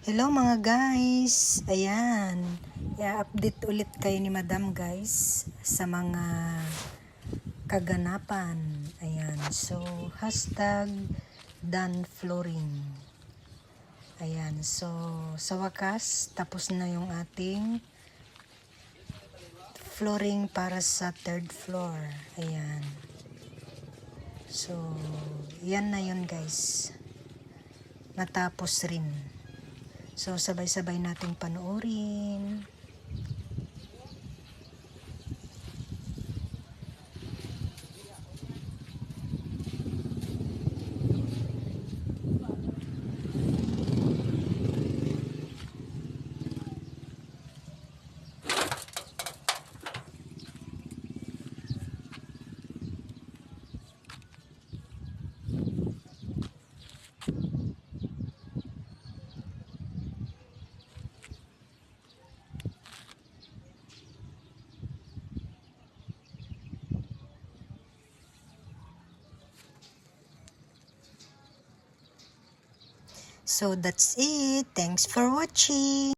Hello mga guys, ayan, i-update ulit kayo ni Madam guys sa mga kaganapan. Ayan, so hashtag done flooring. Ayan, so sa wakas tapos na yung ating flooring para sa third floor. Ayan, so yan na yun guys, natapos rin. So, sabay-sabay nating panoorin. So, that's it. Thanks for watching.